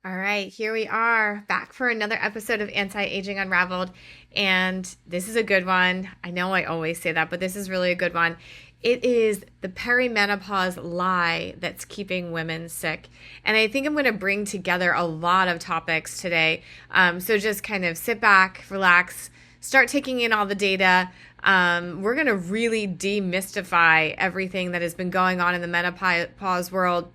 All right, here we are back for another episode of Anti-Aging Unraveled. And this is a good one. I know I always say that, but this is really a good one. It is the perimenopause lie that's keeping women sick. And I think I'm going to bring together a lot of topics today. So just kind of sit back, relax, start taking in all the data. We're going to really demystify everything that has been going on in the menopause world.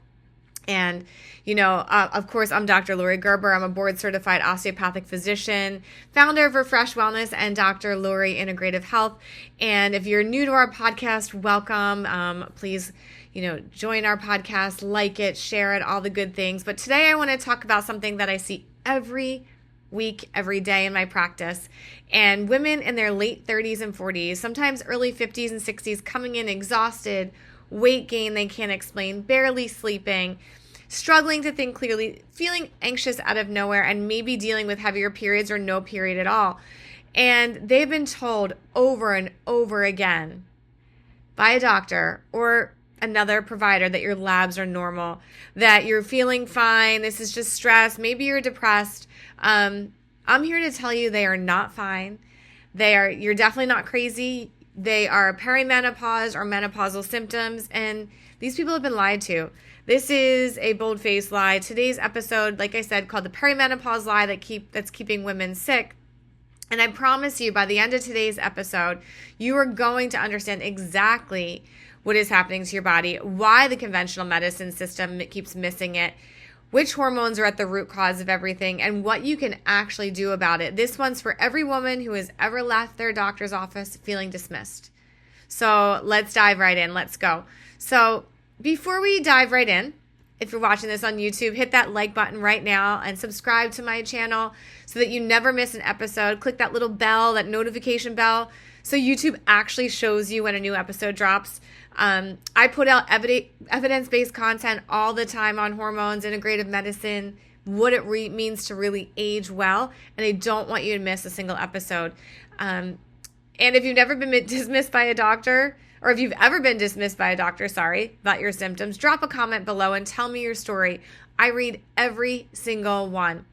And, of course, I'm Dr. Lori Gerber. I'm a board-certified osteopathic physician, founder of Refresh Wellness and Dr. Lori Integrative Health. And if you're new to our podcast, welcome. Please, join our podcast, like it, share it, all the good things. But today I want to talk about something that I see every week, every day in my practice. And women in their late 30s and 40s, sometimes early 50s and 60s, coming in exhausted, weight gain they can't explain, barely sleeping, struggling to think clearly, feeling anxious out of nowhere, and maybe dealing with heavier periods or no period at all. And they've been told over and over again by a doctor or another provider that your labs are normal, that you're feeling fine, this is just stress, maybe you're depressed. I'm here to tell you they are not fine. You're definitely not crazy. They are perimenopause or menopausal symptoms, and these people have been lied to. This is a bold-faced lie. Today's episode, like I said, called the perimenopause lie that's keeping women sick. And I promise you, by the end of today's episode, you are going to understand exactly what is happening to your body, why the conventional medicine system keeps missing it, which hormones are at the root cause of everything, and what you can actually do about it. This one's for every woman who has ever left their doctor's office feeling dismissed. So let's dive right in. Let's go. So before we dive right in, if you're watching this on YouTube, hit that like button right now and subscribe to my channel so that you never miss an episode. Click that little bell, that notification bell, so YouTube actually shows you when a new episode drops. I put out evidence-based content all the time on hormones, integrative medicine, what it means to really age well, and I don't want you to miss a single episode. And if you've never been dismissed by a doctor, or if you've ever been dismissed by a doctor, about your symptoms, drop a comment below and tell me your story. I read every single one.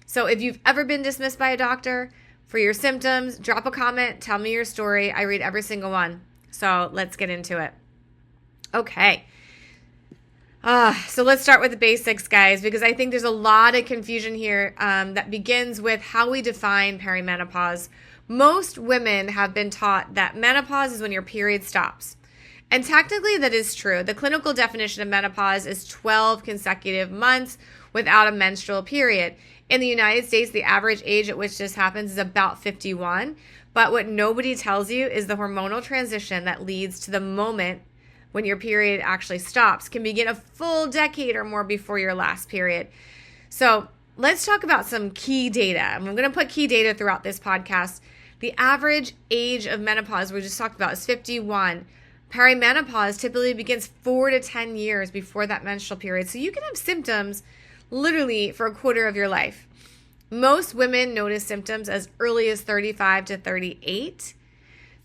So if you've ever been dismissed by a doctor for your symptoms, drop a comment, tell me your story. I read every single one. So let's get into it. Okay. So let's start with the basics, guys, because I think there's a lot of confusion here that begins with how we define perimenopause. Most women have been taught that menopause is when your period stops. And technically that is true. The clinical definition of menopause is 12 consecutive months without a menstrual period. In the United States, the average age at which this happens is about 51. But what nobody tells you is the hormonal transition that leads to the moment when your period actually stops can begin a full decade or more before your last period. So let's talk about some key data. And I'm going to put key data throughout this podcast. The average age of menopause we just talked about is 51. Perimenopause typically begins 4 to 10 years before that menstrual period. So you can have symptoms literally for a quarter of your life. Most women notice symptoms as early as 35 to 38.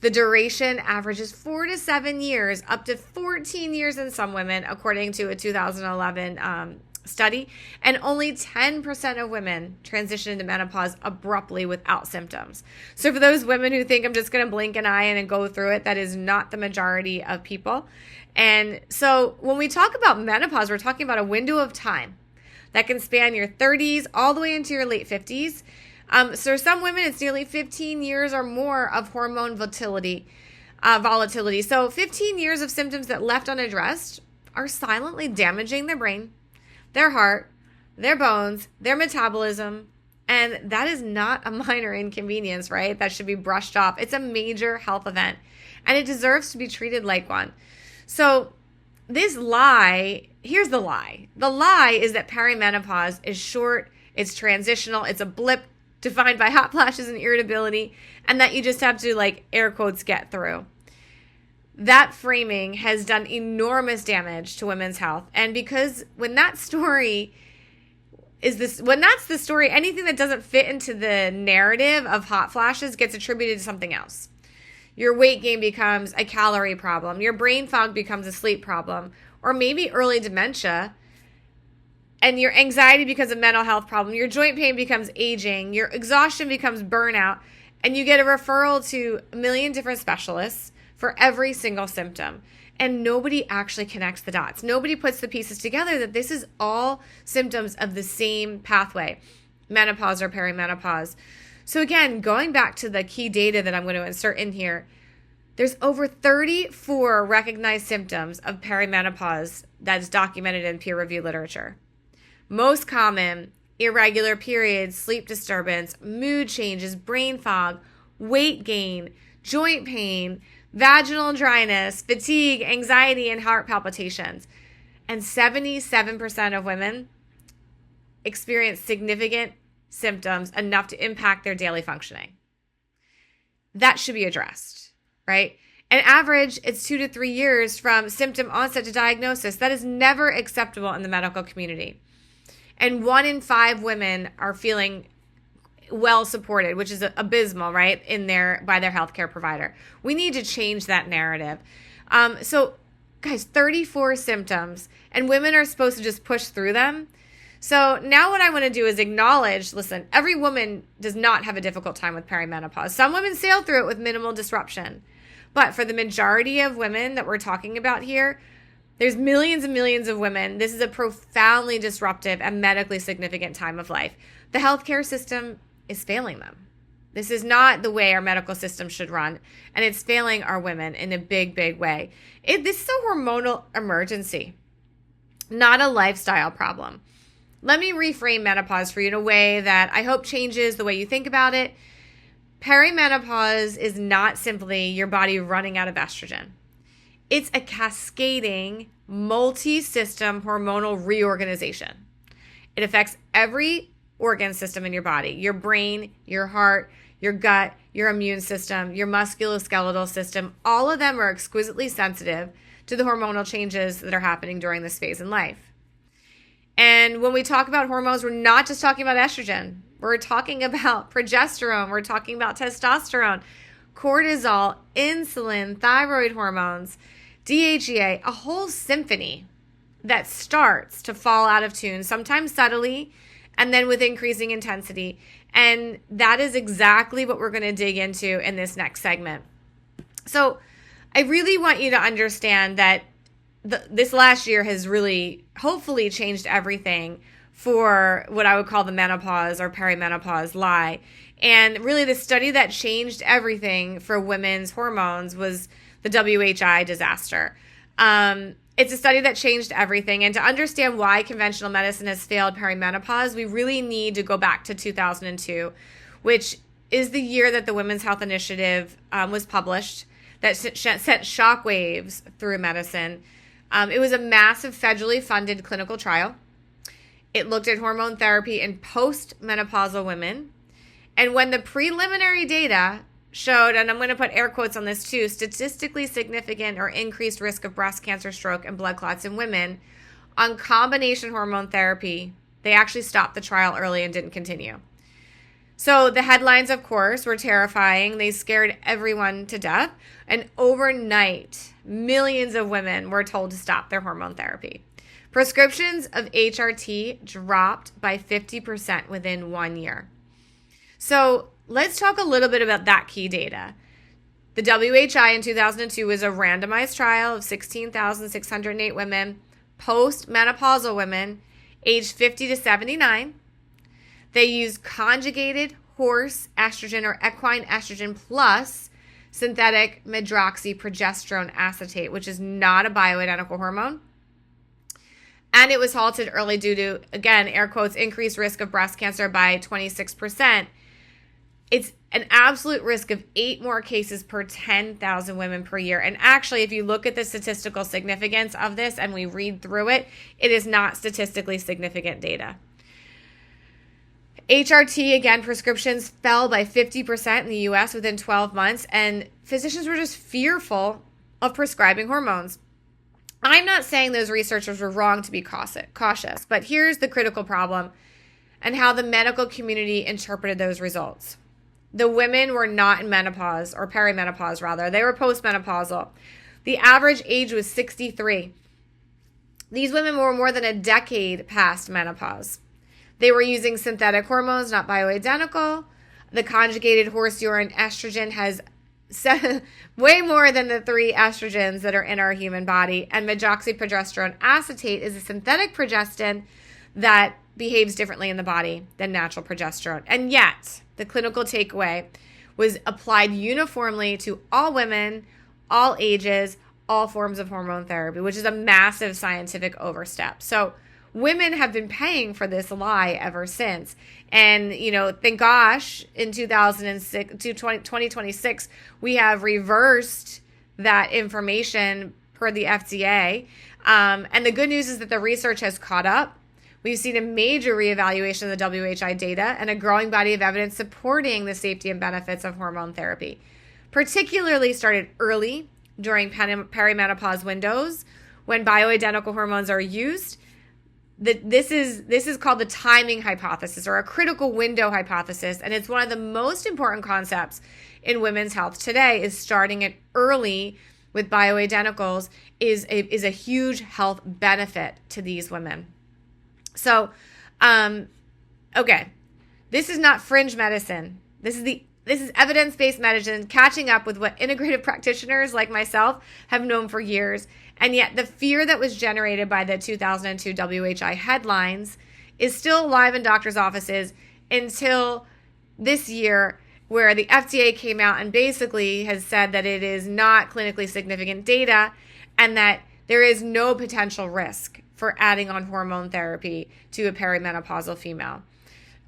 The duration averages 4 to 7 years, up to 14 years in some women, according to a 2011 study. And only 10% of women transition into menopause abruptly without symptoms. So for those women who think I'm just going to blink an eye and go through it, that is not the majority of people. And so when we talk about menopause, we're talking about a window of time that can span your 30s all the way into your late 50s. So for some women, it's nearly 15 years or more of hormone volatility. So 15 years of symptoms that left unaddressed are silently damaging their brain, their heart, their bones, their metabolism. And that is not a minor inconvenience, right? That should be brushed off. It's a major health event, and it deserves to be treated like one. So this lie, here's the lie. The lie is that perimenopause is short, it's transitional, it's a blip defined by hot flashes and irritability, and that you just have to, air quotes, get through. That framing has done enormous damage to women's health. And because when that's the story, anything that doesn't fit into the narrative of hot flashes gets attributed to something else. Your weight gain becomes a calorie problem. Your brain fog becomes a sleep problem. Or maybe early dementia and your anxiety becomes a mental health problem, your joint pain becomes aging, your exhaustion becomes burnout, and you get a referral to a million different specialists for every single symptom. And nobody actually connects the dots. Nobody puts the pieces together that this is all symptoms of the same pathway, menopause or perimenopause. So again, going back to the key data that I'm going to insert in here, there's over 34 recognized symptoms of perimenopause that's documented in peer-reviewed literature. Most common: irregular periods, sleep disturbance, mood changes, brain fog, weight gain, joint pain, vaginal dryness, fatigue, anxiety, and heart palpitations. And 77% of women experience significant symptoms enough to impact their daily functioning. That should be addressed, right? On average, it's 2 to 3 years from symptom onset to diagnosis. That is never acceptable in the medical community. And 1 in 5 women are feeling well supported, which is abysmal, right, by their healthcare provider. We need to change that narrative. So, guys, 34 symptoms, and women are supposed to just push through them. So now what I want to do is acknowledge, listen, every woman does not have a difficult time with perimenopause. Some women sail through it with minimal disruption. But for the majority of women that we're talking about here, there's millions and millions of women. This is a profoundly disruptive and medically significant time of life. The healthcare system is failing them. This is not the way our medical system should run, and it's failing our women in a big, big way. This is a hormonal emergency, not a lifestyle problem. Let me reframe menopause for you in a way that I hope changes the way you think about it. Perimenopause is not simply your body running out of estrogen. It's a cascading, multi-system hormonal reorganization. It affects every organ system in your body: your brain, your heart, your gut, your immune system, your musculoskeletal system. All of them are exquisitely sensitive to the hormonal changes that are happening during this phase in life. And when we talk about hormones, we're not just talking about estrogen. We're talking about progesterone. We're talking about testosterone, cortisol, insulin, thyroid hormones, DHEA, a whole symphony that starts to fall out of tune, sometimes subtly, and then with increasing intensity. And that is exactly what we're going to dig into in this next segment. So I really want you to understand that this last year has really, hopefully, changed everything for what I would call the menopause or perimenopause lie. And really the study that changed everything for women's hormones was the WHI disaster. It's a study that changed everything. And to understand why conventional medicine has failed perimenopause, we really need to go back to 2002, which is the year that the Women's Health Initiative was published, that sent shockwaves through medicine. It was a massive federally funded clinical trial. It looked at hormone therapy in postmenopausal women. And when the preliminary data showed, and I'm going to put air quotes on this too, statistically significant or increased risk of breast cancer, stroke, and blood clots in women on combination hormone therapy, they actually stopped the trial early and didn't continue. So the headlines, of course, were terrifying. They scared everyone to death. And overnight, millions of women were told to stop their hormone therapy. Prescriptions of HRT dropped by 50% within 1 year. So let's talk a little bit about that key data. The WHI in 2002 was a randomized trial of 16,608 women, postmenopausal women, aged 50 to 79. They used conjugated horse estrogen or equine estrogen plus synthetic medroxyprogesterone acetate, which is not a bioidentical hormone. And it was halted early due to, again, air quotes, increased risk of breast cancer by 26%. It's an absolute risk of 8 more cases per 10,000 women per year. And actually, if you look at the statistical significance of this and we read through it, it is not statistically significant data. HRT, again, prescriptions fell by 50% in the U.S. within 12 months, and physicians were just fearful of prescribing hormones. I'm not saying those researchers were wrong to be cautious, but here's the critical problem and how the medical community interpreted those results. The women were not in menopause, or perimenopause rather. They were postmenopausal. The average age was 63. These women were more than a decade past menopause. They were using synthetic hormones, not bioidentical. The conjugated horse urine estrogen has way more than the 3 estrogens that are in our human body. And medroxyprogesterone acetate is a synthetic progestin that behaves differently in the body than natural progesterone. And yet, the clinical takeaway was applied uniformly to all women, all ages, all forms of hormone therapy, which is a massive scientific overstep. So women have been paying for this lie ever since. And, thank gosh, in 2026, we have reversed that information per the FDA. And the good news is that the research has caught up. We've seen a major reevaluation of the WHI data and a growing body of evidence supporting the safety and benefits of hormone therapy, particularly started early during perimenopause windows when bioidentical hormones are used. This is called the timing hypothesis, or a critical window hypothesis, and it's one of the most important concepts in women's health today. Is starting it early with bioidenticals is a huge health benefit to these women. So, okay, this is not fringe medicine. This is evidence-based medicine catching up with what integrative practitioners like myself have known for years. And yet the fear that was generated by the 2002 WHI headlines is still alive in doctors' offices until this year, where the FDA came out and basically has said that it is not clinically significant data and that there is no potential risk for adding on hormone therapy to a perimenopausal female.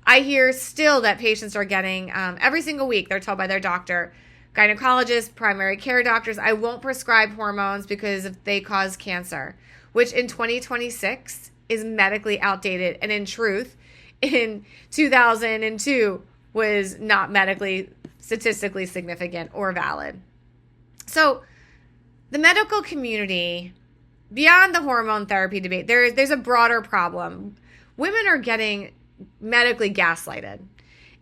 I hear still that patients are getting, every single week, they're told by their doctor, gynecologists, primary care doctors, I won't prescribe hormones because they cause cancer, which in 2026 is medically outdated. And in truth, in 2002 was not medically, statistically significant or valid. So the medical community, beyond the hormone therapy debate, there's a broader problem. Women are getting medically gaslighted.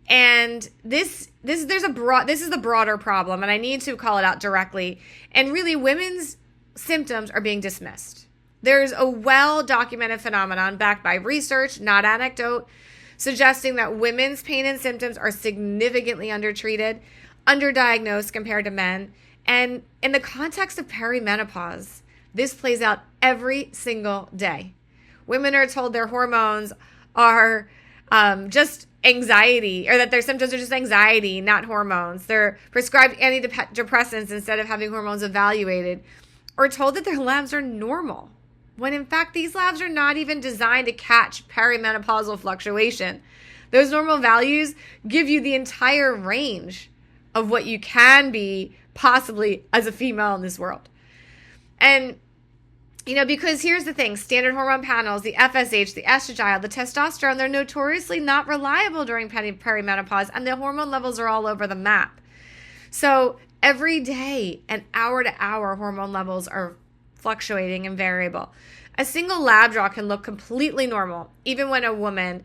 And this is the broader problem, and I need to call it out directly. And really, women's symptoms are being dismissed. There's a well-documented phenomenon backed by research, not anecdote, suggesting that women's pain and symptoms are significantly undertreated, underdiagnosed compared to men. And in the context of perimenopause, this plays out every single day. Women are told their hormones are just anxiety, or that their symptoms are just anxiety, not hormones. They're prescribed antidepressants instead of having hormones evaluated, or told that their labs are normal, when in fact these labs are not even designed to catch perimenopausal fluctuation. Those normal values give you the entire range of what you can be possibly as a female in this world. And because here's the thing, standard hormone panels, the FSH, the estradiol, the testosterone, they're notoriously not reliable during perimenopause, and the hormone levels are all over the map. So every day and hour to hour, hormone levels are fluctuating and variable. A single lab draw can look completely normal, even when when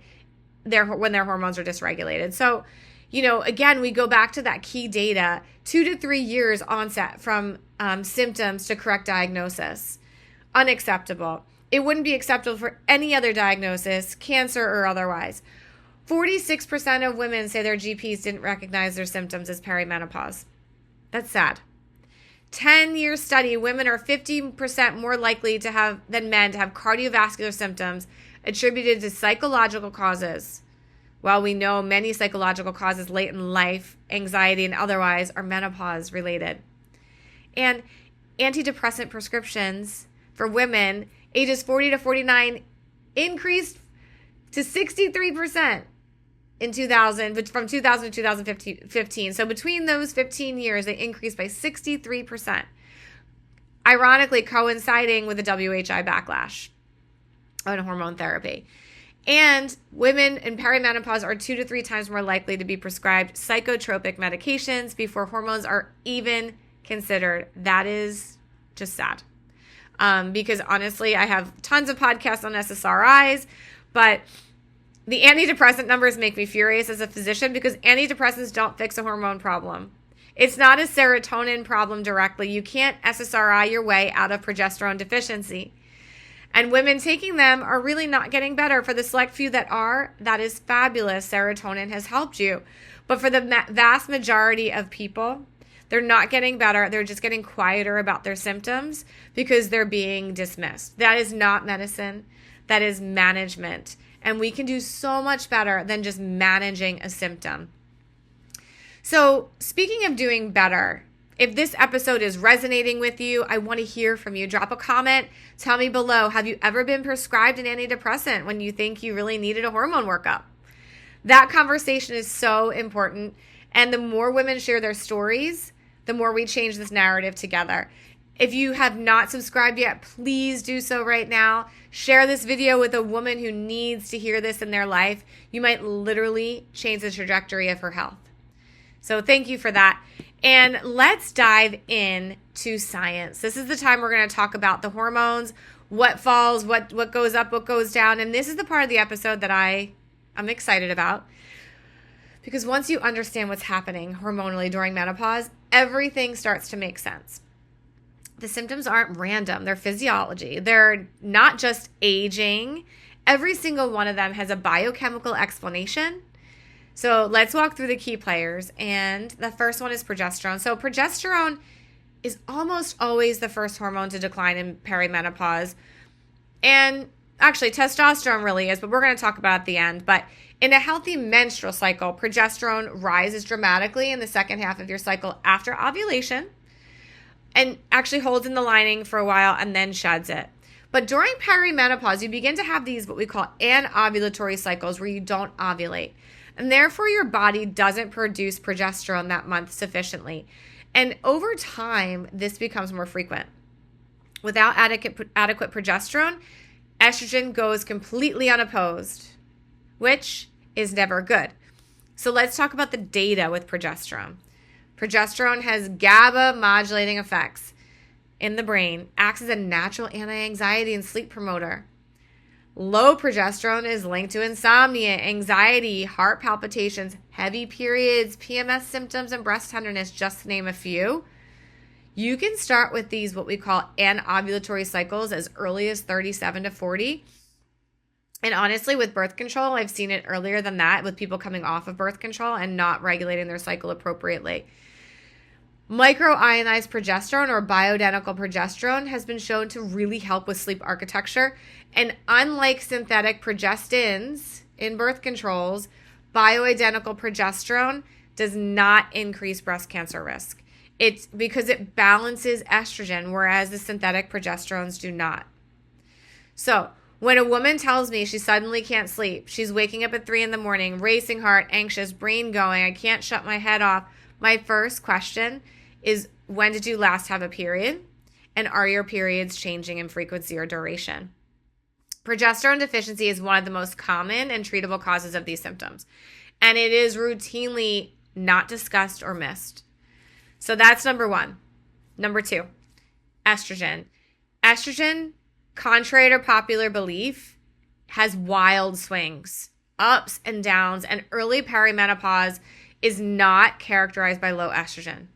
their hormones are dysregulated. So, again, we go back to that key data, 2 to 3 years onset from symptoms to correct diagnosis. Unacceptable. It wouldn't be acceptable for any other diagnosis, cancer or otherwise. 46% of women say their GPs didn't recognize their symptoms as perimenopause. That's sad. 10-year study, women are 15% more likely than men to have cardiovascular symptoms attributed to psychological causes. While we know many psychological causes late in life, anxiety and otherwise, are menopause related. And antidepressant prescriptions for women ages 40 to 49 increased to 63% in 2000, from 2000 to 2015. So between those 15 years, they increased by 63%, ironically coinciding with the WHI backlash on hormone therapy. And women in perimenopause are 2 to 3 times more likely to be prescribed psychotropic medications before hormones are even considered. That is just sad. Because honestly, I have tons of podcasts on SSRIs, but the antidepressant numbers make me furious as a physician, because antidepressants don't fix a hormone problem. It's not a serotonin problem directly. You can't SSRI your way out of progesterone deficiency. And women taking them are really not getting better. For the select few that are, that is fabulous. Serotonin has helped you. But for the vast majority of people, they're not getting better. They're just getting quieter about their symptoms because they're being dismissed. That is not medicine. That is management. And we can do so much better than just managing a symptom. So speaking of doing better, if this episode is resonating with you, I want to hear from you. Drop a comment. Tell me below, have you ever been prescribed an antidepressant when you think you really needed a hormone workup? That conversation is so important. And the more women share their stories, the more we change this narrative together. If you have not subscribed yet, please do so right now. Share this video with a woman who needs to hear this in their life. You might literally change the trajectory of her health. So thank you for that. And let's dive into science. This is the time we're going to talk about the hormones, what falls, what goes up, what goes down. And this is the part of the episode that I'm excited about. Because once you understand what's happening hormonally during menopause, everything starts to make sense. The symptoms aren't random. They're physiology. They're not just aging. Every single one of them has a biochemical explanation. So let's walk through the key players. And the first one is progesterone. So progesterone is almost always the first hormone to decline in perimenopause. And actually, testosterone really is, but we're going to talk about it at the end. But in a healthy menstrual cycle, progesterone rises dramatically in the second half of your cycle after ovulation and actually holds in the lining for a while and then sheds it. But during perimenopause, you begin to have these what we call anovulatory cycles where you don't ovulate. And therefore, your body doesn't produce progesterone that month sufficiently. And over time, this becomes more frequent. Without adequate progesterone, estrogen goes completely unopposed, which is never good. So let's talk about the data with progesterone. Progesterone has GABA modulating effects in the brain, acts as a natural anti-anxiety and sleep promoter. Low progesterone is linked to insomnia, anxiety, heart palpitations, heavy periods, PMS symptoms, and breast tenderness, just to name a few. You can start with these what we call anovulatory cycles as early as 37 to 40. And honestly, with birth control, I've seen it earlier than that with people coming off of birth control and not regulating their cycle appropriately. Microionized progesterone or bioidentical progesterone has been shown to really help with sleep architecture. And unlike synthetic progestins in birth controls, bioidentical progesterone does not increase breast cancer risk. It's because it balances estrogen, whereas the synthetic progesterones do not. So when a woman tells me she suddenly can't sleep, she's waking up at 3 a.m, racing heart, anxious, brain going, I can't shut my head off, my first question is, when did you last have a period? And are your periods changing in frequency or duration? Progesterone deficiency is one of the most common and treatable causes of these symptoms. And it is routinely not discussed or missed. So that's number one. Number two, estrogen. Estrogen, contrary to popular belief, has wild swings, ups and downs, and early perimenopause is not characterized by low estrogen.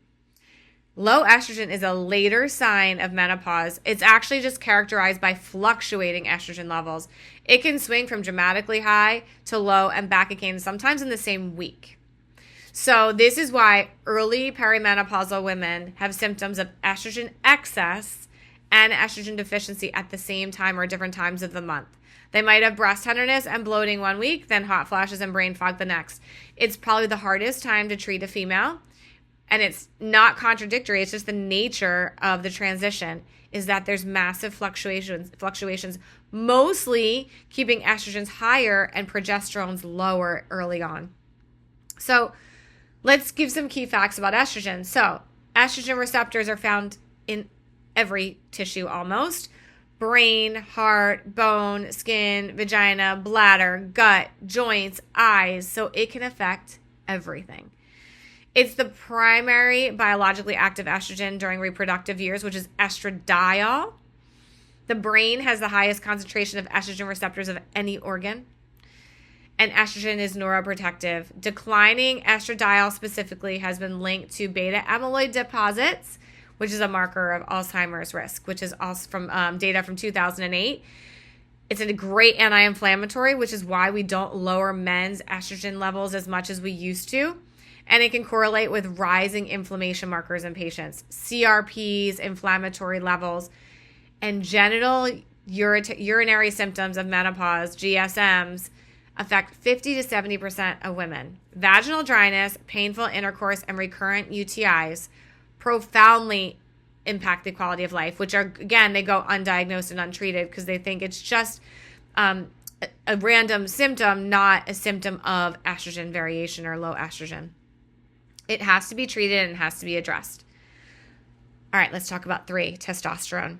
Low estrogen is a later sign of menopause. It's actually just characterized by fluctuating estrogen levels. It can swing from dramatically high to low and back again, sometimes in the same week. So this is why early perimenopausal women have symptoms of estrogen excess and estrogen deficiency at the same time or different times of the month. They might have breast tenderness and bloating one week, then hot flashes and brain fog the next. It's probably the hardest time to treat a female. And it's not contradictory. It's just the nature of the transition is that there's massive fluctuations, mostly keeping estrogens higher and progesterones lower early on. So let's give some key facts about estrogen. So estrogen receptors are found in every tissue almost. Brain, heart, bone, skin, vagina, bladder, gut, joints, eyes. So it can affect everything. It's the primary biologically active estrogen during reproductive years, which is estradiol. The brain has the highest concentration of estrogen receptors of any organ. And estrogen is neuroprotective. Declining estradiol specifically has been linked to beta amyloid deposits, which is a marker of Alzheimer's risk, which is also from data from 2008. It's a great anti-inflammatory, which is why we don't lower men's estrogen levels as much as we used to. And it can correlate with rising inflammation markers in patients, CRPs, inflammatory levels, and genital urinary symptoms of menopause, GSMs, affect 50 to 70% of women. Vaginal dryness, painful intercourse, and recurrent UTIs profoundly impact the quality of life, which are, again, they go undiagnosed and untreated because they think it's just a random symptom, not a symptom of estrogen variation or low estrogen. It has to be treated and has to be addressed. All right, let's talk about 3, testosterone.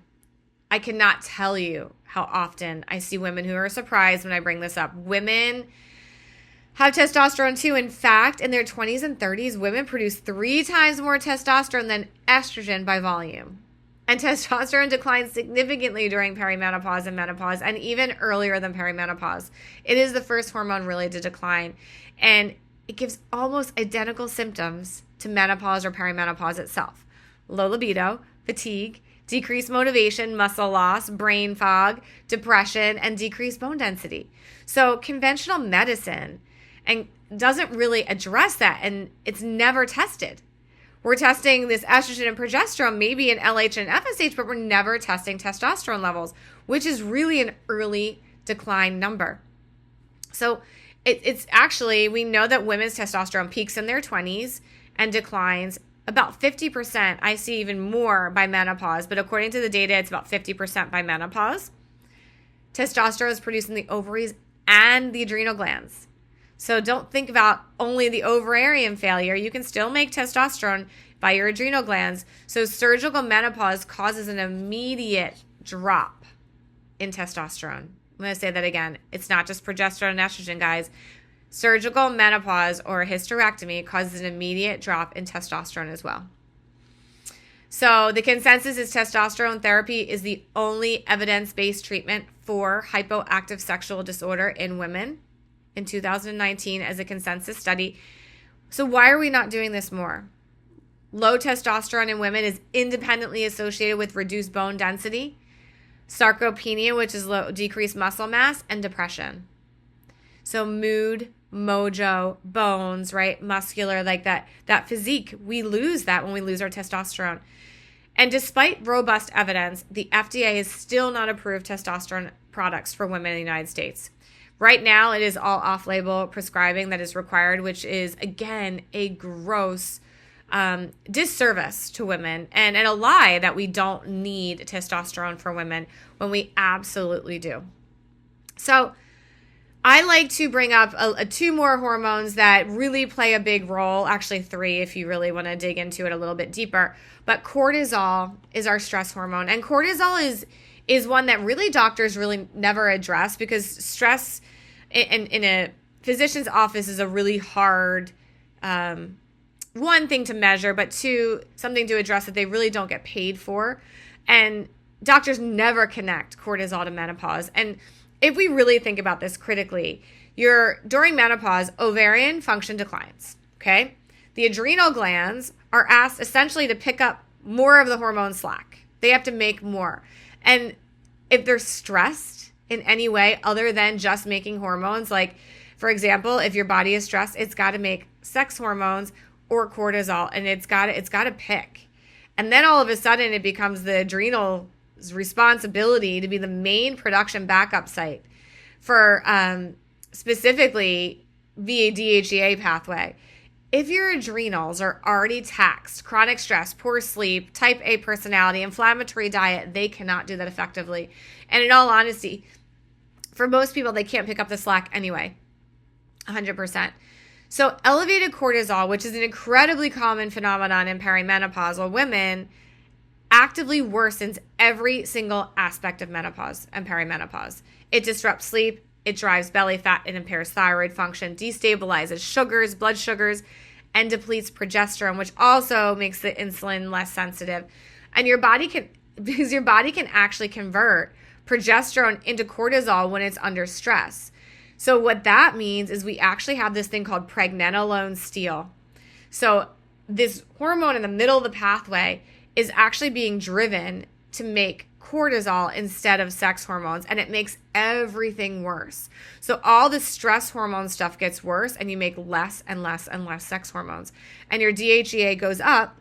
I cannot tell you how often I see women who are surprised when I bring this up. Women have testosterone too. In fact, in their 20s and 30s, women produce 3 times more testosterone than estrogen by volume. And testosterone declines significantly during perimenopause and menopause, and even earlier than perimenopause. It is the first hormone really to decline, and it gives almost identical symptoms to menopause or perimenopause itself. Low libido, fatigue, decreased motivation, muscle loss, brain fog, depression, and decreased bone density. So conventional medicine doesn't really address that, and it's never tested. We're testing this estrogen and progesterone, maybe in LH and FSH, but we're never testing testosterone levels, which is really an early decline number. So it's actually, we know that women's testosterone peaks in their 20s and declines about 50%. I see even more by menopause, but according to the data, it's about 50% by menopause. Testosterone is produced in the ovaries and the adrenal glands. So don't think about only the ovarian failure. You can still make testosterone by your adrenal glands. So surgical menopause causes an immediate drop in testosterone. I'm going to say that again. It's not just progesterone and estrogen, guys. Surgical menopause or hysterectomy causes an immediate drop in testosterone as well. So the consensus is testosterone therapy is the only evidence-based treatment for hypoactive sexual disorder in women in 2019 as a consensus study. So why are we not doing this more? Low testosterone in women is independently associated with reduced bone density, sarcopenia, which is decreased muscle mass, and depression. So mood, mojo, bones, right? Muscular, like that physique, we lose that when we lose our testosterone. And despite robust evidence, the FDA has still not approved testosterone products for women in the United States. Right now, it is all off-label prescribing that is required, which is, again, a gross disservice to women and a lie that we don't need testosterone for women when we absolutely do. So I like to bring up 2 more hormones that really play a big role, actually 3 if you really want to dig into it a little bit deeper. But cortisol is our stress hormone, and cortisol is one that really doctors really never address because stress in a physician's office is a really hard one thing to measure, but 2, something to address that they really don't get paid for. And doctors never connect cortisol to menopause. And if we really think about this critically, during menopause, ovarian function declines, okay? The adrenal glands are asked essentially to pick up more of the hormone slack. They have to make more. And if they're stressed in any way other than just making hormones, like, for example, if your body is stressed, it's got to make sex hormones or cortisol, and it's got to pick. And then all of a sudden it becomes the adrenal's responsibility to be the main production backup site for specifically via DHEA pathway. If your adrenals are already taxed, chronic stress, poor sleep, type A personality, inflammatory diet, they cannot do that effectively. And in all honesty, for most people, they can't pick up the slack anyway, 100%. So elevated cortisol, which is an incredibly common phenomenon in perimenopausal women, actively worsens every single aspect of menopause and perimenopause. It disrupts sleep, it drives belly fat, it impairs thyroid function, destabilizes sugars, blood sugars, and depletes progesterone, which also makes the insulin less sensitive. And your body can actually convert progesterone into cortisol when it's under stress. So what that means is we actually have this thing called pregnenolone steal. So this hormone in the middle of the pathway is actually being driven to make cortisol instead of sex hormones, and it makes everything worse. So all the stress hormone stuff gets worse, and you make less and less and less sex hormones. And your DHEA goes up,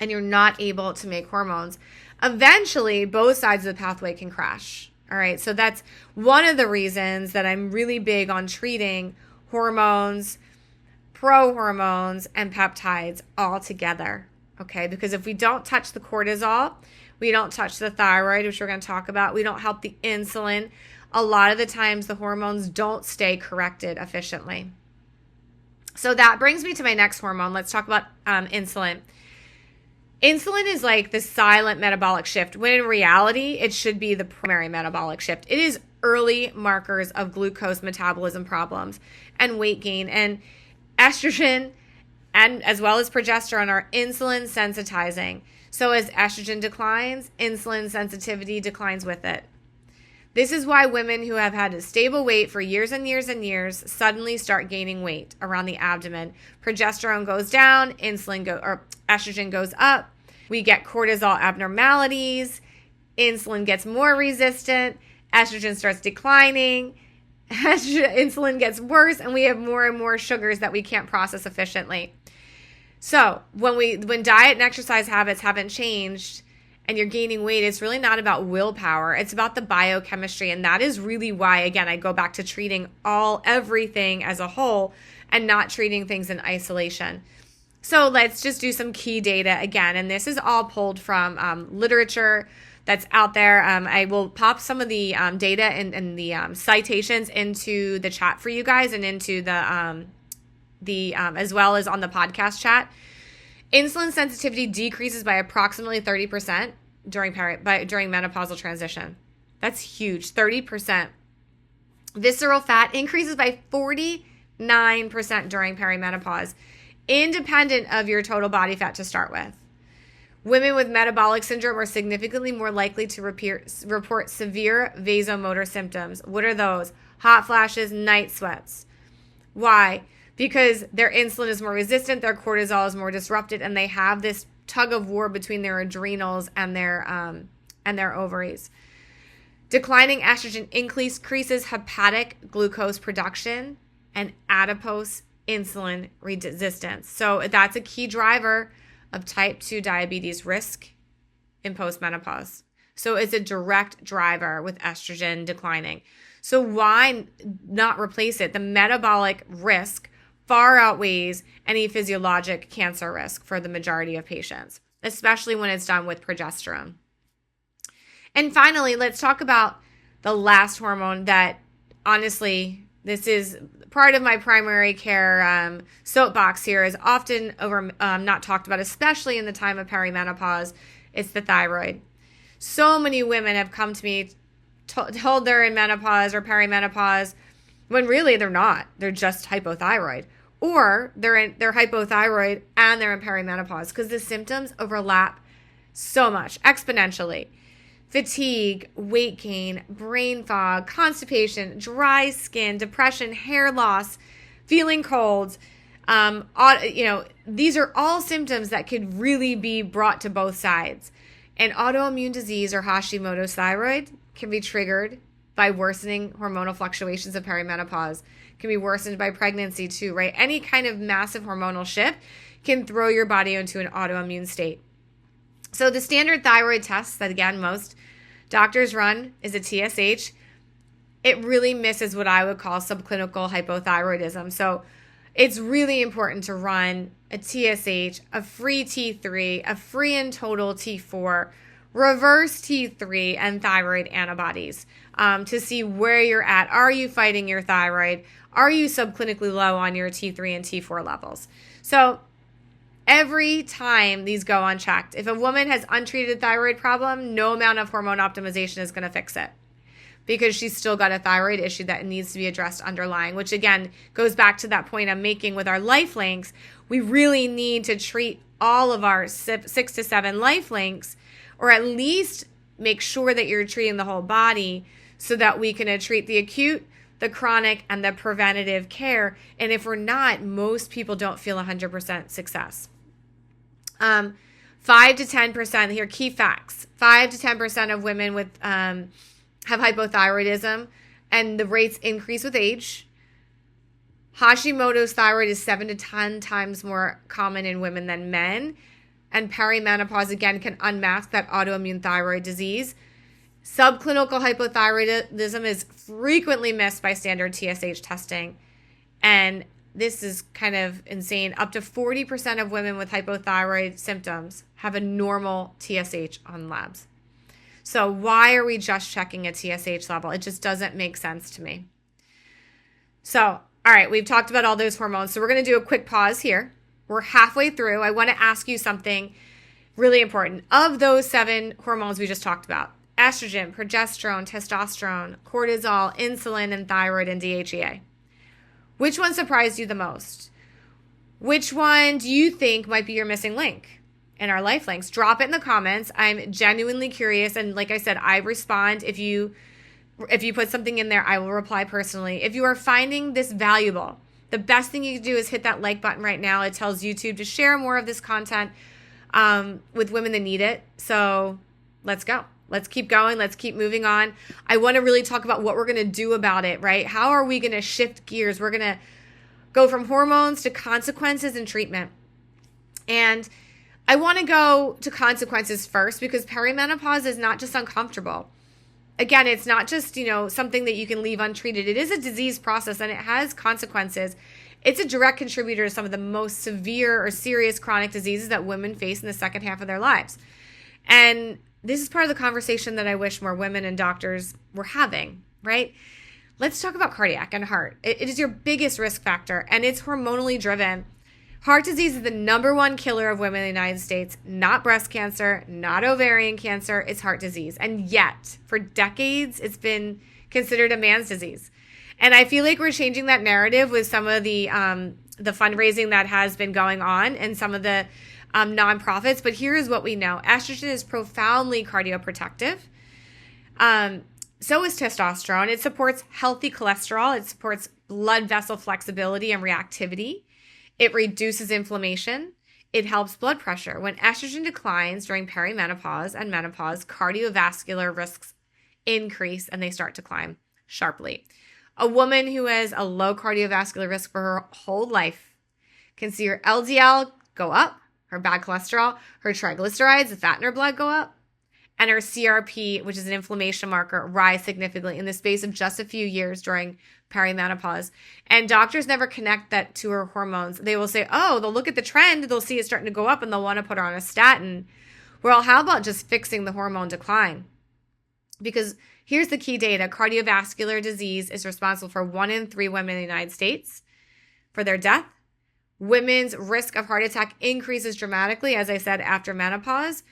and you're not able to make hormones. Eventually, both sides of the pathway can crash. All right, so that's one of the reasons that I'm really big on treating hormones, prohormones, and peptides all together. Okay, because if we don't touch the cortisol, we don't touch the thyroid, which we're going to talk about, we don't help the insulin, a lot of the times the hormones don't stay corrected efficiently. So that brings me to my next hormone. Let's talk about insulin. Insulin is like the silent metabolic shift, when in reality, it should be the primary metabolic shift. It is early markers of glucose metabolism problems and weight gain. And estrogen and as well as progesterone are insulin sensitizing. So as estrogen declines, insulin sensitivity declines with it. This is why women who have had a stable weight for years and years and years suddenly start gaining weight around the abdomen. Progesterone goes down, estrogen goes up. We get cortisol abnormalities. Insulin gets more resistant. Estrogen starts declining. Insulin gets worse, and we have more and more sugars that we can't process efficiently. So when diet and exercise habits haven't changed and you're gaining weight, it's really not about willpower. It's about the biochemistry. And that is really why, again, I go back to treating everything as a whole and not treating things in isolation. So let's just do some key data again. And this is all pulled from literature that's out there. I will pop some of the data and the citations into the chat for you guys and into the as well as on the podcast chat. Insulin sensitivity decreases by approximately 30% during menopausal transition. That's huge, 30%. Visceral fat increases by 49% during perimenopause, independent of your total body fat to start with. Women with metabolic syndrome are significantly more likely to report severe vasomotor symptoms. What are those? Hot flashes, night sweats. Why? Because their insulin is more resistant, their cortisol is more disrupted, and they have this tug of war between their adrenals and their ovaries. Declining estrogen increases hepatic glucose production and adipose insulin resistance. So that's a key driver of type 2 diabetes risk in postmenopause. So it's a direct driver with estrogen declining. So why not replace it? The metabolic risk far outweighs any physiologic cancer risk for the majority of patients, especially when it's done with progesterone. And finally, let's talk about the last hormone that, honestly, this is part of my primary care soapbox here, is often not talked about, especially in the time of perimenopause. It's the thyroid. So many women have come to me told they're in menopause or perimenopause, when really they're not. They're just hypothyroid. Or they're hypothyroid and they're in perimenopause, because the symptoms overlap so much, exponentially. Fatigue, weight gain, brain fog, constipation, dry skin, depression, hair loss, feeling cold. These are all symptoms that could really be brought to both sides. And autoimmune disease or Hashimoto's thyroid can be triggered by worsening hormonal fluctuations of perimenopause, can be worsened by pregnancy too, right? Any kind of massive hormonal shift can throw your body into an autoimmune state. So the standard thyroid test that, again, most doctors run is a TSH. It really misses what I would call subclinical hypothyroidism. So it's really important to run a TSH, a free T3, a free and total T4, reverse T3, and thyroid antibodies to see where you're at. Are you fighting your thyroid? Are you subclinically low on your T3 and T4 levels? So every time these go unchecked, if a woman has untreated thyroid problem, no amount of hormone optimization is going to fix it, because she's still got a thyroid issue that needs to be addressed underlying, which again goes back to that point I'm making with our life links. We really need to treat all of our 6 to 7 life links, or at least make sure that you're treating the whole body so that we can treat the acute, the chronic, and the preventative care. And if we're not, most people don't feel 100% success. 5 to 10%, here, key facts, 5 to 10% of women with have hypothyroidism, and the rates increase with age. Hashimoto's thyroid is 7 to 10 times more common in women than men. And perimenopause, again, can unmask that autoimmune thyroid disease. Subclinical hypothyroidism is frequently missed by standard TSH testing. And this is kind of insane. Up to 40% of women with hypothyroid symptoms have a normal TSH on labs. So why are we just checking a TSH level? It just doesn't make sense to me. So, all right, we've talked about all those hormones. So we're going to do a quick pause here. We're halfway through. I want to ask you something really important. Of those 7 hormones we just talked about, estrogen, progesterone, testosterone, cortisol, insulin, and thyroid, and DHEA, which one surprised you the most? Which one do you think might be your missing link in our life links? Drop it in the comments. I'm genuinely curious. And like I said, I respond. If you put something in there, I will reply personally. If you are finding this valuable, the best thing you can do is hit that like button right now. It tells YouTube to share more of this content with women that need it. So let's go. Let's keep going. Let's keep moving on. I want to really talk about what we're going to do about it, right? How are we going to shift gears? We're going to go from hormones to consequences and treatment. And I want to go to consequences first because perimenopause is not just uncomfortable. Again, it's not just, something that you can leave untreated. It is a disease process and it has consequences. It's a direct contributor to some of the most severe or serious chronic diseases that women face in the second half of their lives. And this is part of the conversation that I wish more women and doctors were having, right? Let's talk about cardiac and heart. It is your biggest risk factor, and it's hormonally driven. Heart disease is the #1 killer of women in the United States, not breast cancer, not ovarian cancer, it's heart disease. And yet, for decades, it's been considered a man's disease. And I feel like we're changing that narrative with some of the fundraising that has been going on and some of the nonprofits, but here is what we know. Estrogen is profoundly cardioprotective. So is testosterone. It supports healthy cholesterol. It supports blood vessel flexibility and reactivity. It reduces inflammation. It helps blood pressure. When estrogen declines during perimenopause and menopause, cardiovascular risks increase and they start to climb sharply. A woman who has a low cardiovascular risk for her whole life can see her LDL go up, her bad cholesterol, her triglycerides, the fat in her blood go up, and her CRP, which is an inflammation marker, rise significantly in the space of just a few years during perimenopause. And doctors never connect that to her hormones. They will say, they'll look at the trend, they'll see it starting to go up, and they'll want to put her on a statin. Well, how about just fixing the hormone decline? Because here's the key data. Cardiovascular disease is responsible for 1 in 3 women in the United States for their death. Women's risk of heart attack increases dramatically, as I said, after menopause.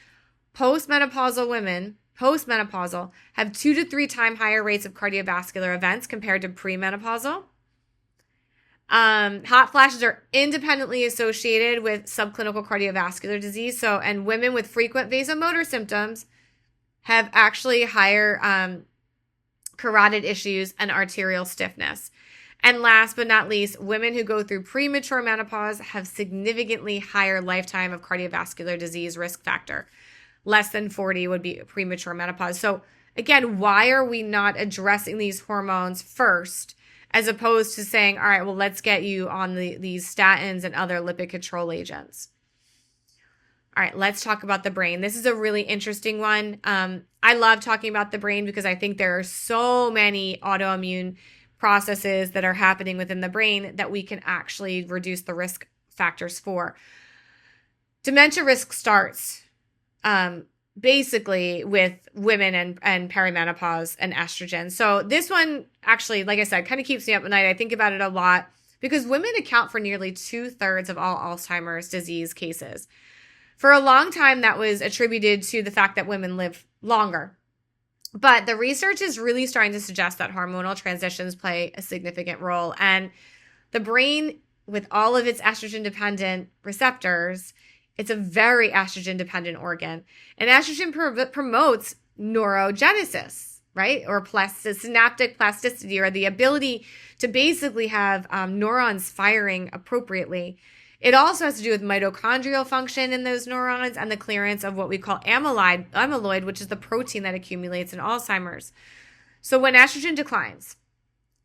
Postmenopausal women, have 2 to 3 times higher rates of cardiovascular events compared to premenopausal. Hot flashes are independently associated with subclinical cardiovascular disease. And women with frequent vasomotor symptoms have actually higher carotid issues and arterial stiffness. And last but not least, women who go through premature menopause have significantly higher lifetime of cardiovascular disease risk factor. Less than 40 would be premature menopause. So again, why are we not addressing these hormones first as opposed to saying, all right, well, let's get you on these statins and other lipid control agents? All right, let's talk about the brain. This is a really interesting one. I love talking about the brain because I think there are so many autoimmune processes that are happening within the brain that we can actually reduce the risk factors for. Dementia risk starts basically with women and perimenopause and estrogen. So this one actually, like I said, kind of keeps me up at night. I think about it a lot because women account for nearly 2/3 of all Alzheimer's disease cases. For a long time, that was attributed to the fact that women live longer. But the research is really starting to suggest that hormonal transitions play a significant role. And the brain, with all of its estrogen-dependent receptors, it's a very estrogen-dependent organ. And estrogen promotes neurogenesis, right? Or synaptic plasticity, or the ability to basically have neurons firing appropriately. It also has to do with mitochondrial function in those neurons and the clearance of what we call amyloid, which is the protein that accumulates in Alzheimer's. So when estrogen declines,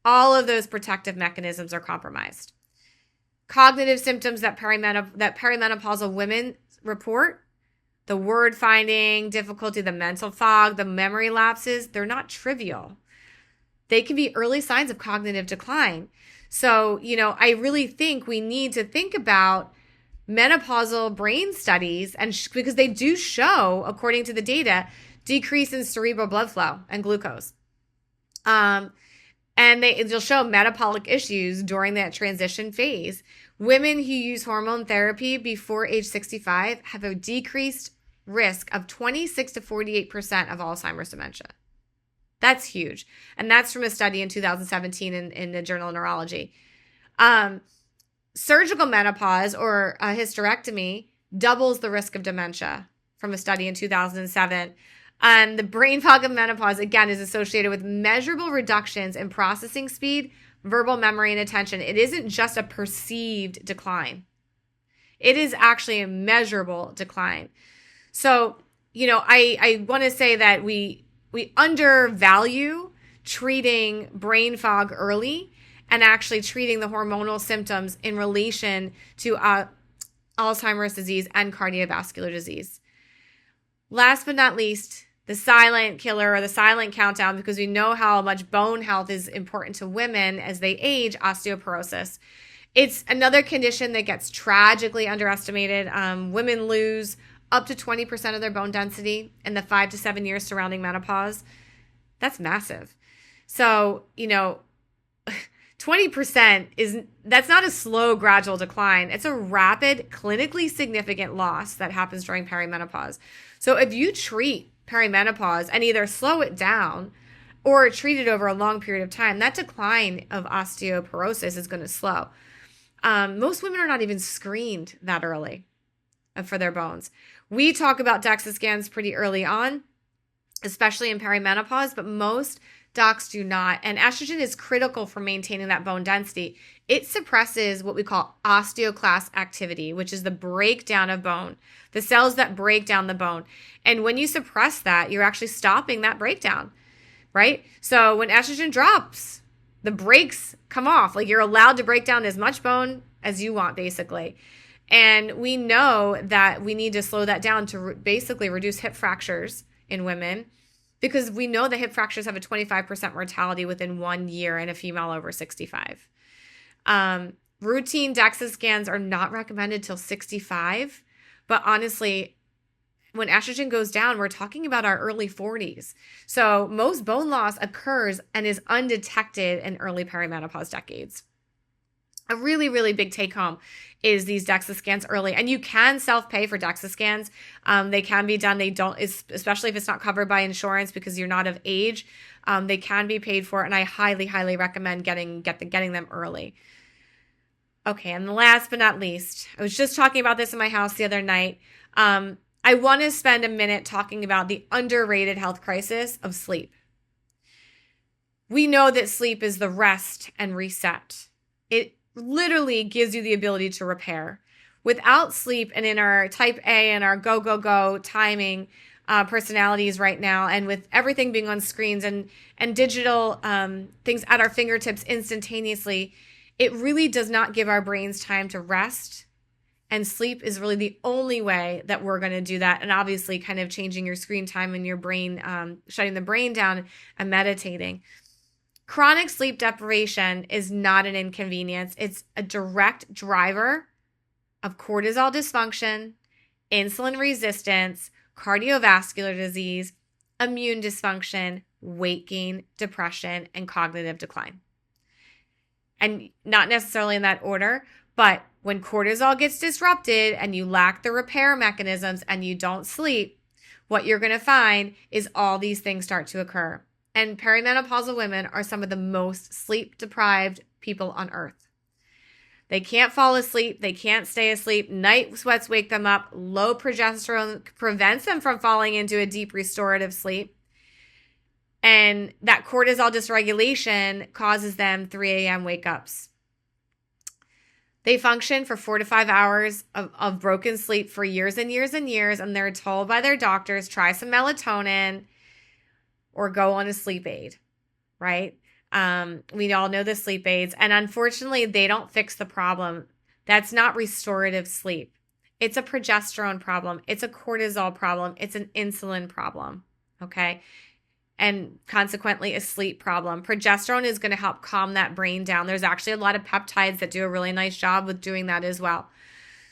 all of those protective mechanisms are compromised. Cognitive symptoms that perimenopausal women report, the word finding difficulty, the mental fog, the memory lapses, they're not trivial. They can be early signs of cognitive decline. So, I really think we need to think about menopausal brain studies, and because they do show, according to the data, decrease in cerebral blood flow and glucose. And they'll show metabolic issues during that transition phase. Women who use hormone therapy before age 65 have a decreased risk of 26 to 48% of Alzheimer's dementia. That's huge. And that's from a study in 2017 in the Journal of Neurology. Surgical menopause or a hysterectomy doubles the risk of dementia from a study in 2007. The brain fog of menopause, again, is associated with measurable reductions in processing speed, verbal memory, and attention. It isn't just a perceived decline. It is actually a measurable decline. So, I want to say that we undervalue treating brain fog early and actually treating the hormonal symptoms in relation to Alzheimer's disease and cardiovascular disease. Last but not least, the silent killer or the silent countdown, because we know how much bone health is important to women as they age, osteoporosis. It's another condition that gets tragically underestimated. Women lose up to 20% of their bone density in the 5 to 7 years surrounding menopause. That's massive. So, 20% that's not a slow, gradual decline. It's a rapid, clinically significant loss that happens during perimenopause. So if you treat perimenopause and either slow it down or treat it over a long period of time, that decline of osteoporosis is going to slow. Most women are not even screened that early for their bones. We talk about DEXA scans pretty early on, especially in perimenopause, but most docs do not. And estrogen is critical for maintaining that bone density. It suppresses what we call osteoclast activity, which is the breakdown of bone, the cells that break down the bone. And when you suppress that, you're actually stopping that breakdown, right? So when estrogen drops, the brakes come off. Like, you're allowed to break down as much bone as you want, basically. And we know that we need to slow that down to basically reduce hip fractures in women, because we know that hip fractures have a 25% mortality within 1 year in a female over 65. Routine DEXA scans are not recommended till 65, but honestly, when estrogen goes down, we're talking about our early 40s. So most bone loss occurs and is undetected in early perimenopause decades. A really, really big take home is these DEXA scans early. And you can self-pay for DEXA scans. They can be done. They don't, especially if it's not covered by insurance because you're not of age, they can be paid for. And I highly, highly recommend getting them early. Okay, and last but not least, I was just talking about this in my house the other night. I want to spend a minute talking about the underrated health crisis of sleep. We know that sleep is the rest and reset. It literally gives you the ability to repair. Without sleep, and in our type A and our go timing personalities right now, and with everything being on screens and digital things at our fingertips instantaneously, it really does not give our brains time to rest. And sleep is really the only way that we're going to do that. And obviously kind of changing your screen time and your brain, shutting the brain down and meditating. Chronic sleep deprivation is not an inconvenience. It's a direct driver of cortisol dysfunction, insulin resistance, cardiovascular disease, immune dysfunction, weight gain, depression, and cognitive decline. And not necessarily in that order, but when cortisol gets disrupted and you lack the repair mechanisms and you don't sleep, what you're going to find is all these things start to occur. And perimenopausal women are some of the most sleep-deprived people on earth. They can't fall asleep. They can't stay asleep. Night sweats wake them up. Low progesterone prevents them from falling into a deep restorative sleep. And that cortisol dysregulation causes them 3 a.m. wake-ups. They function for 4 to 5 hours of broken sleep for years and years and years, and they're told by their doctors, try some melatonin or go on a sleep aid, right? We all know the sleep aids, and unfortunately, they don't fix the problem. That's not restorative sleep. It's a progesterone problem. It's a cortisol problem. It's an insulin problem, okay? And consequently, a sleep problem. Progesterone is going to help calm that brain down. There's actually a lot of peptides that do a really nice job with doing that as well.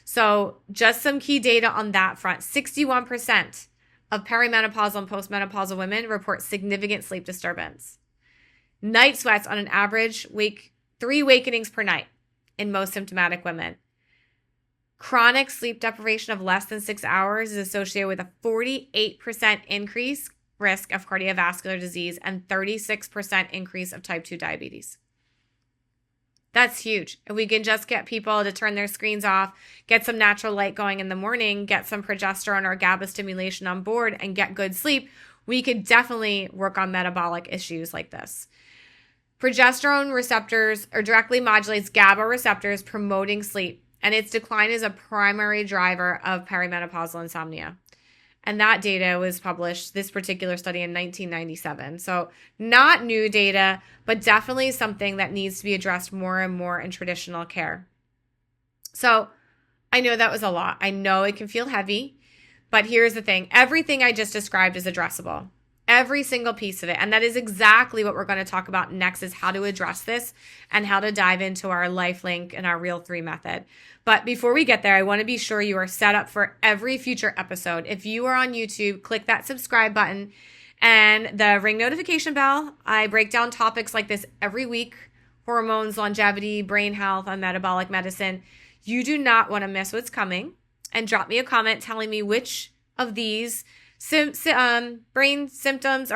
So just some key data on that front. 61% of perimenopausal and postmenopausal women report significant sleep disturbance. Night sweats on an average week, 3 awakenings per night in most symptomatic women. Chronic sleep deprivation of less than 6 hours is associated with a 48% increase risk of cardiovascular disease and 36% increase of type 2 diabetes. That's huge. If we can just get people to turn their screens off, get some natural light going in the morning, get some progesterone or GABA stimulation on board, and get good sleep, we could definitely work on metabolic issues like this. Progesterone receptors or directly modulates GABA receptors promoting sleep, and its decline is a primary driver of perimenopausal insomnia. And that data was published, this particular study, in 1997. So not new data, but definitely something that needs to be addressed more and more in traditional care. So I know that was a lot. I know it can feel heavy, but here's the thing. Everything I just described is addressable. Every single piece of it. And that is exactly what we're going to talk about next, is how to address this and how to dive into our LifeLink and our Real 3 method. But before we get there, I want to be sure you are set up for every future episode. If you are on YouTube, click that subscribe button and the ring notification bell. I break down topics like this every week: hormones, longevity, brain health, and metabolic medicine. You do not want to miss what's coming. And drop me a comment telling me which of these brain systems,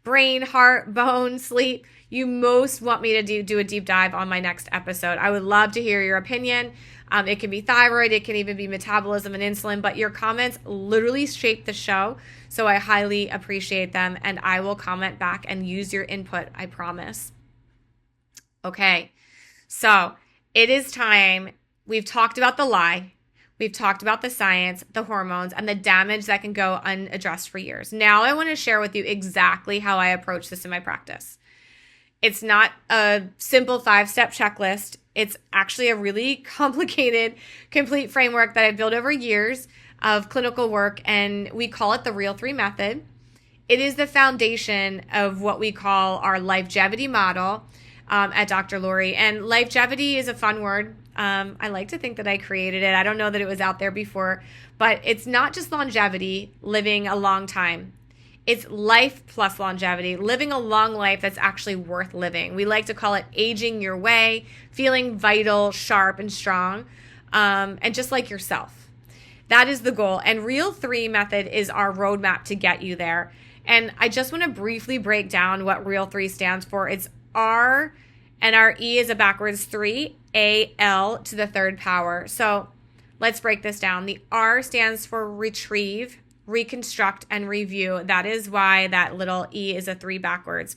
brain, heart, bone, sleep, you most want me to do a deep dive on my next episode. I would love to hear your opinion. It can be thyroid, it can even be metabolism and insulin, but your comments literally shape the show. So I highly appreciate them, and I will comment back and use your input, I promise. Okay, so it is time. We've talked about the lie. We've talked about the science, the hormones, and the damage that can go unaddressed for years. Now I want to share with you exactly how I approach this in my practice. It's not a simple 5-step checklist. It's actually a really complicated, complete framework that I've built over years of clinical work, and we call it the Real 3 method. It is the foundation of what we call our lifegevity model at Dr. Lori. And lifegevity is a fun word. I like to think that I created it. I don't know that it was out there before, but it's not just longevity, living a long time. It's life plus longevity, living a long life that's actually worth living. We like to call it aging your way, feeling vital, sharp, and strong, and just like yourself. That is the goal. And Real 3 method is our roadmap to get you there. And I just want to briefly break down what Real 3 stands for. It's R, and our E is a backwards 3, A-L to the third power. So let's break this down. The R stands for retrieve, reconstruct, and review. That is why that little E is a 3 backwards.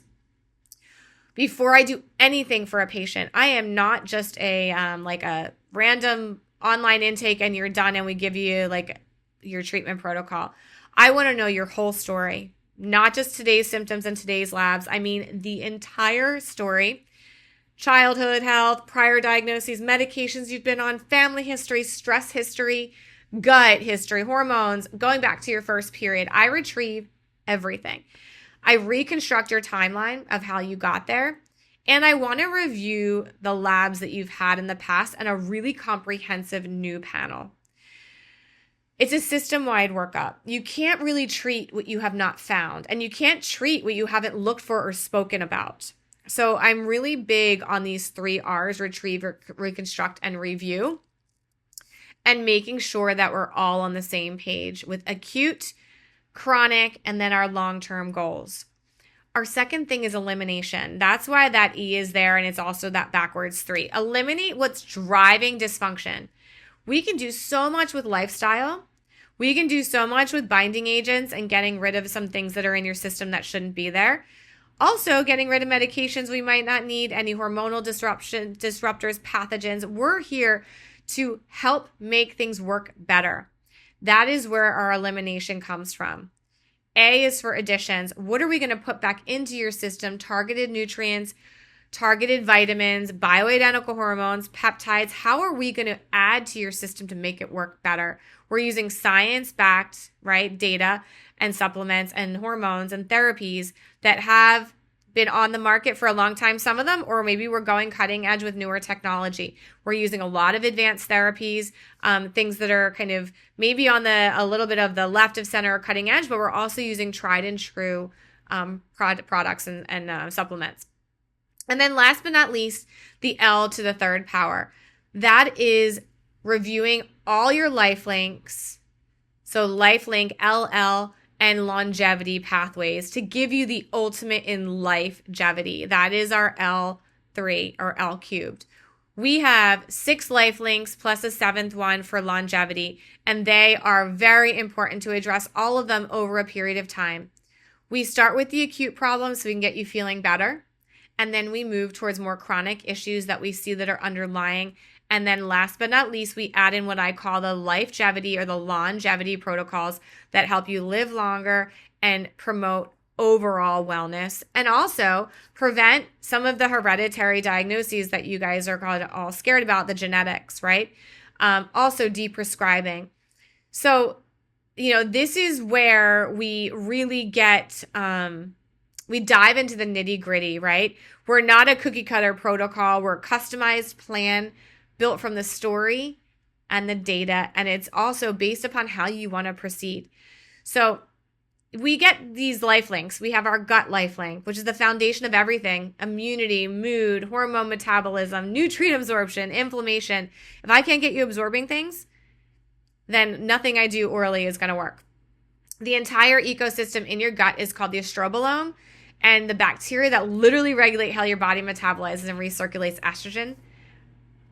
Before I do anything for a patient, I am not just a random online intake and you're done and we give you like your treatment protocol. I want to know your whole story, not just today's symptoms and today's labs. I mean the entire story. Childhood health, prior diagnoses, medications you've been on, family history, stress history, gut history, hormones, going back to your first period. I retrieve everything. I reconstruct your timeline of how you got there. And I want to review the labs that you've had in the past and a really comprehensive new panel. It's a system-wide workup. You can't really treat what you have not found, and you can't treat what you haven't looked for or spoken about. So I'm really big on these 3 R's: retrieve, reconstruct, and review, and making sure that we're all on the same page with acute, chronic, and then our long-term goals. Our second thing is elimination. That's why that E is there, and it's also that backwards 3. Eliminate what's driving dysfunction. We can do so much with lifestyle. We can do so much with binding agents and getting rid of some things that are in your system that shouldn't be there. Also, getting rid of medications we might not need, any hormonal disruptors, pathogens. We're here to help make things work better. That is where our elimination comes from. A is for additions. What are we going to put back into your system? Targeted nutrients, targeted vitamins, bioidentical hormones, peptides. How are we going to add to your system to make it work better? We're using science-backed, right, data and supplements and hormones and therapies that have been on the market for a long time, some of them, or maybe we're going cutting edge with newer technology. We're using a lot of advanced therapies, things that are kind of maybe on a little bit of the left of center or cutting edge, but we're also using tried and true products and supplements. And then last but not least, the L to the third power. That is reviewing all your life links. So LifeLink, LL, and longevity pathways to give you the ultimate in lifegevity. That is our L3 or L cubed. We have 6 life links plus a 7th one for longevity, and they are very important to address all of them over a period of time. We start with the acute problems so we can get you feeling better, and then we move towards more chronic issues that we see that are underlying. And then last but not least, we add in what I call the lifegevity or the longevity protocols that help you live longer and promote overall wellness and also prevent some of the hereditary diagnoses that you guys are all scared about, the genetics, right? Also deprescribing. So, this is where we really get, we dive into the nitty gritty, right? We're not a cookie cutter protocol. We're a customized plan built from the story and the data, and it's also based upon how you want to proceed. So we get these life links. We have our gut life link, which is the foundation of everything: immunity, mood, hormone metabolism, nutrient absorption, inflammation. If I can't get you absorbing things, then nothing I do orally is going to work. The entire ecosystem in your gut is called the estrobolome, and the bacteria that literally regulate how your body metabolizes and recirculates estrogen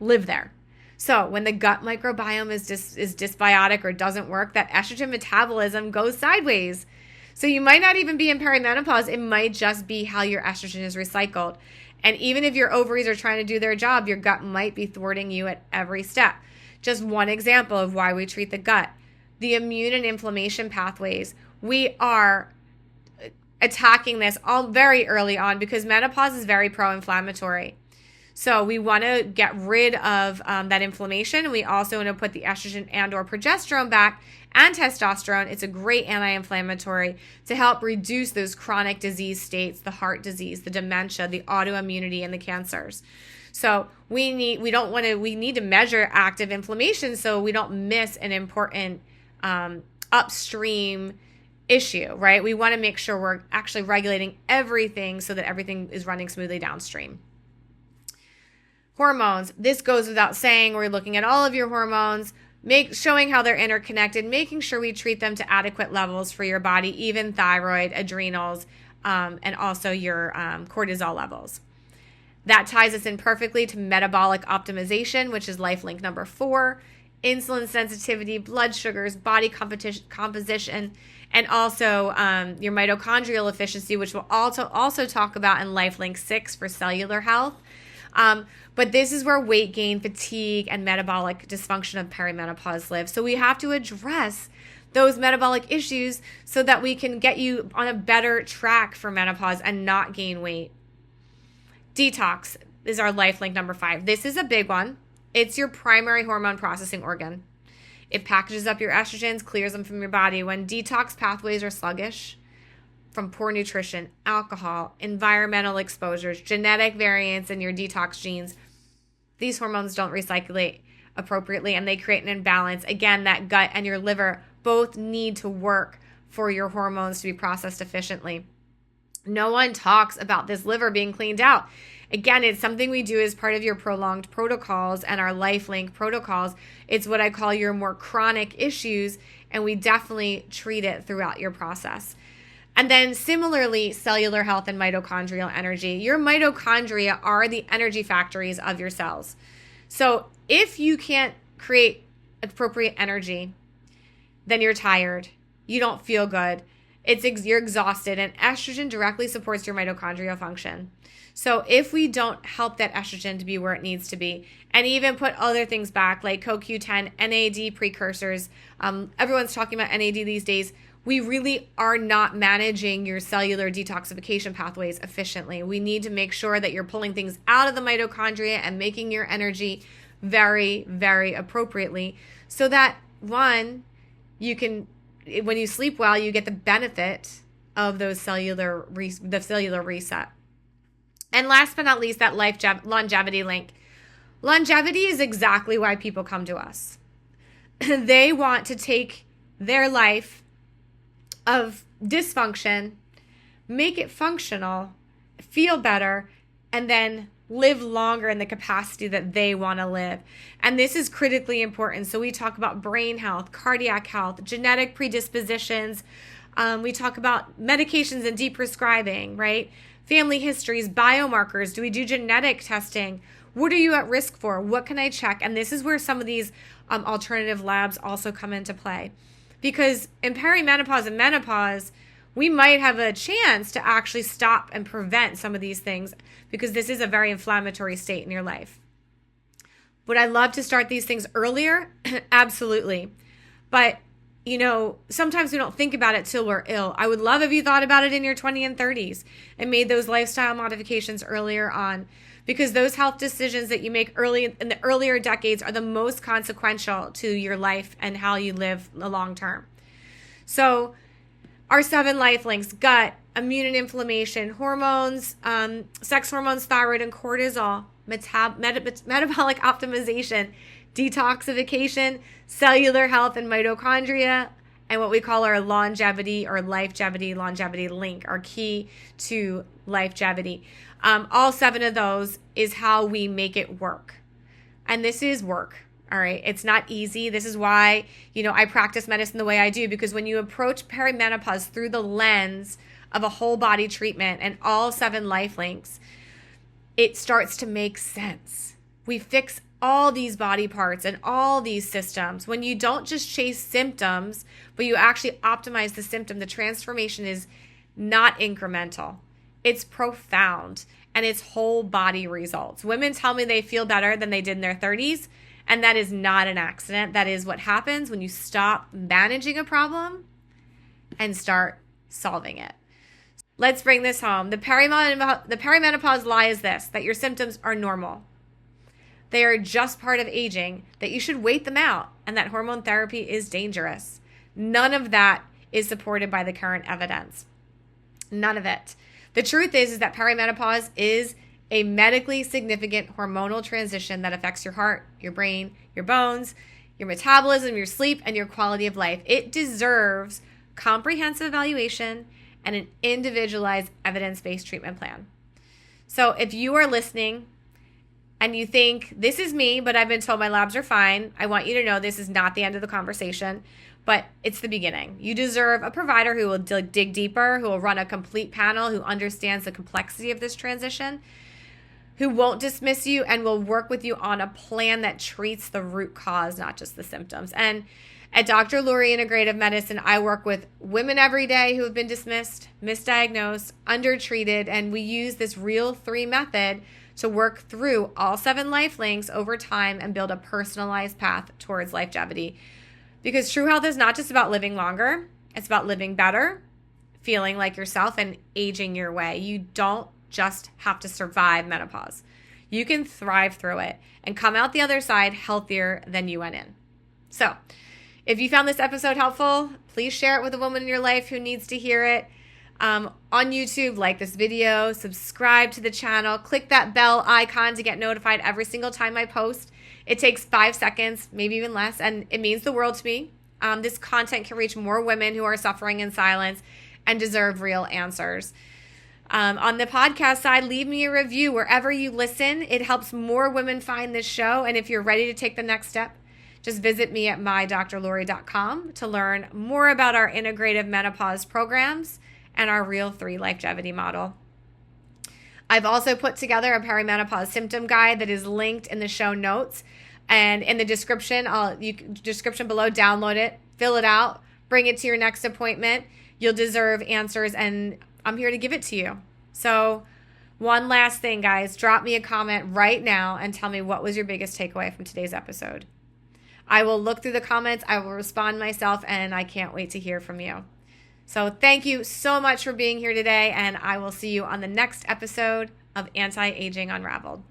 live there. So when the gut microbiome is dysbiotic or doesn't work, that estrogen metabolism goes sideways. So you might not even be in perimenopause. It might just be how your estrogen is recycled. And even if your ovaries are trying to do their job, your gut might be thwarting you at every step. Just one example of why we treat the gut. The immune and inflammation pathways. We are attacking this all very early on because menopause is very pro-inflammatory. So we want to get rid of that inflammation. We also want to put the estrogen and or progesterone back and testosterone. It's a great anti-inflammatory to help reduce those chronic disease states, the heart disease, the dementia, the autoimmunity, and the cancers. So we need to measure active inflammation so we don't miss an important upstream issue, right? We want to make sure we're actually regulating everything so that everything is running smoothly downstream. Hormones. This goes without saying. We're looking at all of your hormones, showing how they're interconnected, making sure we treat them to adequate levels for your body, even thyroid, adrenals, and also your cortisol levels. That ties us in perfectly to metabolic optimization, which is life link number 4, insulin sensitivity, blood sugars, body composition, and also your mitochondrial efficiency, which we'll also talk about in life link 6 for cellular health. But this is where weight gain, fatigue, and metabolic dysfunction of perimenopause live. So we have to address those metabolic issues so that we can get you on a better track for menopause and not gain weight. Detox is our life link number 5. This is a big one. It's your primary hormone processing organ. It packages up your estrogens, clears them from your body. When detox pathways are sluggish, from poor nutrition, alcohol, environmental exposures, genetic variants in your detox genes, these hormones don't recirculate appropriately and they create an imbalance. Again, that gut and your liver both need to work for your hormones to be processed efficiently. No one talks about this liver being cleaned out. Again, it's something we do as part of your prolonged protocols and our LifeLink protocols. It's what I call your more chronic issues, and we definitely treat it throughout your process. And then similarly, cellular health and mitochondrial energy. Your mitochondria are the energy factories of your cells. So if you can't create appropriate energy, then you're tired, you don't feel good, You're exhausted, and estrogen directly supports your mitochondrial function. So if we don't help that estrogen to be where it needs to be, and even put other things back like CoQ10, NAD precursors, everyone's talking about NAD these days, we really are not managing your cellular detoxification pathways efficiently. We need to make sure that you're pulling things out of the mitochondria and making your energy very, very appropriately so that, one, you can, when you sleep well, you get the benefit of the cellular reset. And last but not least, that longevity link. Longevity is exactly why people come to us. They want to take their life of dysfunction, make it functional, feel better, and then live longer in the capacity that they want to live. And this is critically important. So we talk about brain health, cardiac health, genetic predispositions. We talk about medications and deprescribing, right? Family histories, biomarkers. Do we do genetic testing? What are you at risk for? What can I check? And this is where some of these alternative labs also come into play. Because in perimenopause and menopause, we might have a chance to actually stop and prevent some of these things because this is a very inflammatory state in your life. Would I love to start these things earlier? Absolutely. But, sometimes we don't think about it till we're ill. I would love if you thought about it in your 20s and 30s and made those lifestyle modifications earlier on, because those health decisions that you make early in the earlier decades are the most consequential to your life and how you live the long term. So our 7 life links: gut, immune and inflammation, hormones, sex hormones, thyroid and cortisol, metabolic optimization, detoxification, cellular health and mitochondria, and what we call our longevity or longevity link, our key to longevity. All 7 of those is how we make it work. And this is work. All right. It's not easy. This is why, I practice medicine the way I do, because when you approach perimenopause through the lens of a whole body treatment and all 7 life links, it starts to make sense. We fix all these body parts and all these systems. When you don't just chase symptoms, but you actually optimize the symptom, the transformation is not incremental. It's profound, and it's whole body results. Women tell me they feel better than they did in their 30s, and that is not an accident. That is what happens when you stop managing a problem and start solving it. Let's bring this home. The perimenopause lie is this: that your symptoms are normal. They are just part of aging, that you should wait them out, and that hormone therapy is dangerous. None of that is supported by the current evidence. None of it. The truth is that perimenopause is a medically significant hormonal transition that affects your heart, your brain, your bones, your metabolism, your sleep, and your quality of life. It deserves comprehensive evaluation and an individualized evidence-based treatment plan. So if you are listening and you think, this is me, but I've been told my labs are fine, I want you to know this is not the end of the conversation, but it's the beginning. You deserve a provider who will dig deeper, who will run a complete panel, who understands the complexity of this transition, who won't dismiss you and will work with you on a plan that treats the root cause, not just the symptoms. And at Dr. Lurie Integrative Medicine, I work with women every day who have been dismissed, misdiagnosed, undertreated, and we use this Real 3 method to work through all 7 life links over time and build a personalized path towards longevity. Because true health is not just about living longer, it's about living better, feeling like yourself, and aging your way. You don't just have to survive menopause. You can thrive through it and come out the other side healthier than you went in. So, if you found this episode helpful, please share it with a woman in your life who needs to hear it. On YouTube, like this video, subscribe to the channel, click that bell icon to get notified every single time I post. It takes 5 seconds, maybe even less, and it means the world to me. This content can reach more women who are suffering in silence and deserve real answers. On the podcast side, leave me a review wherever you listen. It helps more women find this show. And if you're ready to take the next step, just visit me at mydrlurie.com to learn more about our integrative menopause programs and our Real 3 longevity model. I've also put together a perimenopause symptom guide that is linked in the show notes and in the description. Description below, download it, fill it out, bring it to your next appointment. You'll deserve answers, and I'm here to give it to you. So, one last thing, guys, drop me a comment right now and tell me what was your biggest takeaway from today's episode. I will look through the comments, I will respond myself, and I can't wait to hear from you. So thank you so much for being here today, and I will see you on the next episode of Anti-Aging Unraveled.